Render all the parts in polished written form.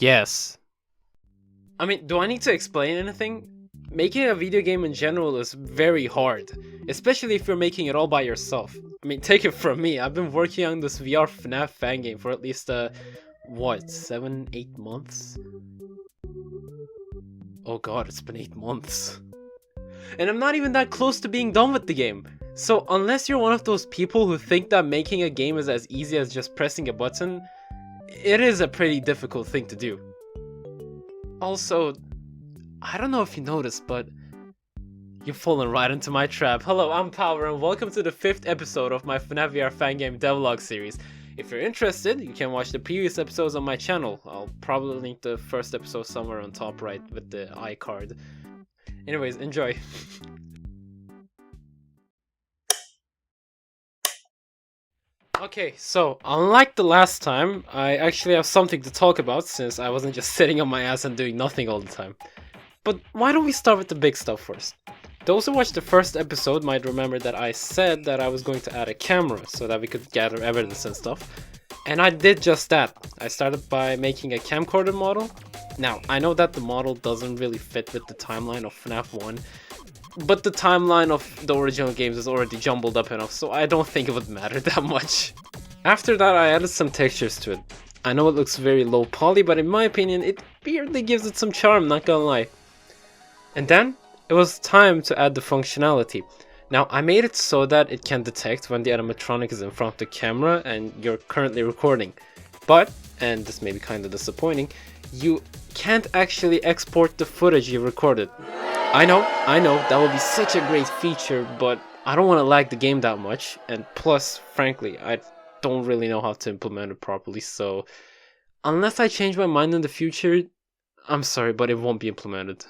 Yes. I mean, do I need to explain anything? Making a video game in general is very hard, especially if you're making it all by yourself. I mean, take it from me, I've been working on this VR FNAF fangame for at least, what, 7-8 months? Oh god, it's been 8 months. And I'm not even that close to being done with the game. So unless you're one of those people who think that making a game is as easy as just pressing a button, it is a pretty difficult thing to do. Also, I don't know if you noticed, but you've fallen right into my trap. Hello, I'm Pwerrr and welcome to the 5th episode of my fnafvr fangame devlog series. If you're interested, you can watch the previous episodes on my channel. I'll probably link the first episode somewhere on top right with the iCard. Anyways, enjoy. Okay, so unlike the last time, I actually have something to talk about since I wasn't just sitting on my ass and doing nothing all the time. But why don't we start with the big stuff first? Those who watched the first episode might remember that I said that I was going to add a camera so that we could gather evidence and stuff. And I did just that. I started by making a camcorder model. Now, I know that the model doesn't really fit with the timeline of FNAF 1, but the timeline of the original games is already jumbled up enough, so I don't think it would matter that much. After that, I added some textures to it. I know it looks very low poly, but in my opinion, it weirdly gives it some charm, not gonna lie. And then, it was time to add the functionality. Now, I made it so that it can detect when the animatronic is in front of the camera and you're currently recording. But, and this may be kind of disappointing, you can't actually export the footage you recorded. I know, that would be such a great feature, but I don't want to lag the game that much, and plus, frankly, I don't really know how to implement it properly, so unless I change my mind in the future, I'm sorry, but it won't be implemented.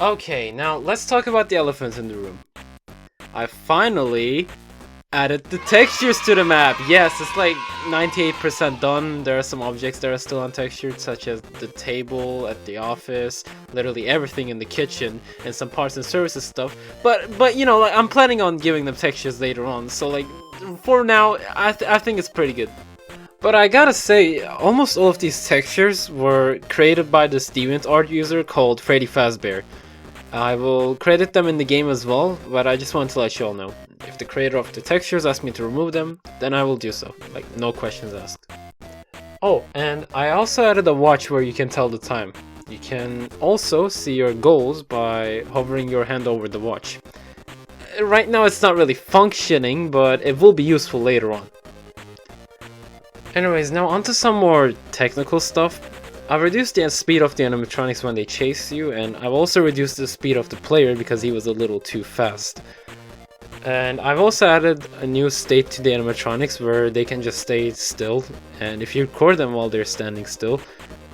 Okay, now let's talk about the elephant in the room. I finally added the textures to the map. Yes, it's like 98% done. There are some objects that are still untextured, such as the table at the office, literally everything in the kitchen, and some parts and services stuff. But you know, like, I'm planning on giving them textures later on. So like, for now, I think it's pretty good. But I gotta say, almost all of these textures were created by this DeviantArt user called freddy. I will credit them in the game as well, but I just want to let you all know. If the creator of the textures asks me to remove them, then I will do so. Like, no questions asked. Oh, and I also added a watch where you can tell the time. You can also see your goals by hovering your hand over the watch. Right now it's not really functioning, but it will be useful later on. Anyways, now onto some more technical stuff. I've reduced the speed of the animatronics when they chase you, and I've also reduced the speed of the player because he was a little too fast. And I've also added a new state to the animatronics where they can just stay still, and if you record them while they're standing still,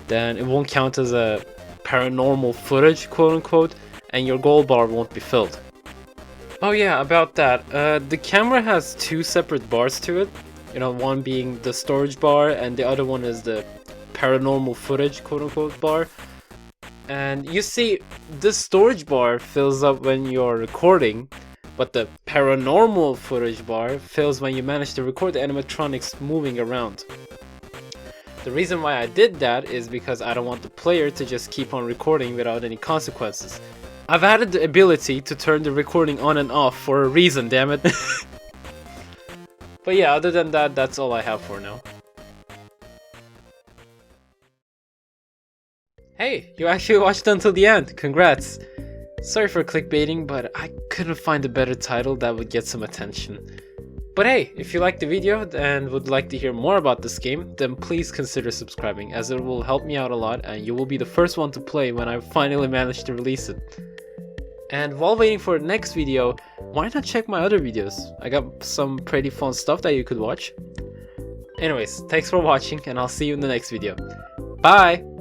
then it won't count as a paranormal footage, quote unquote, and your goal bar won't be filled. Oh yeah, about that, the camera has two separate bars to it, you know, one being the storage bar and the other one is the paranormal footage, quote unquote, bar. And you see, this storage bar fills up when you're recording, but the paranormal footage bar fills when you manage to record the animatronics moving around. The reason why I did that is because I don't want the player to just keep on recording without any consequences. I've added the ability to turn the recording on and off for a reason, damn it. But yeah, other than that, that's all I have for now. Hey, you actually watched until the end, congrats! Sorry for clickbaiting, but I couldn't find a better title that would get some attention. But hey, if you liked the video and would like to hear more about this game, then please consider subscribing, as it will help me out a lot and you will be the first one to play when I finally manage to release it. And while waiting for the next video, why not check my other videos? I got some pretty fun stuff that you could watch. Anyways, thanks for watching and I'll see you in the next video. Bye!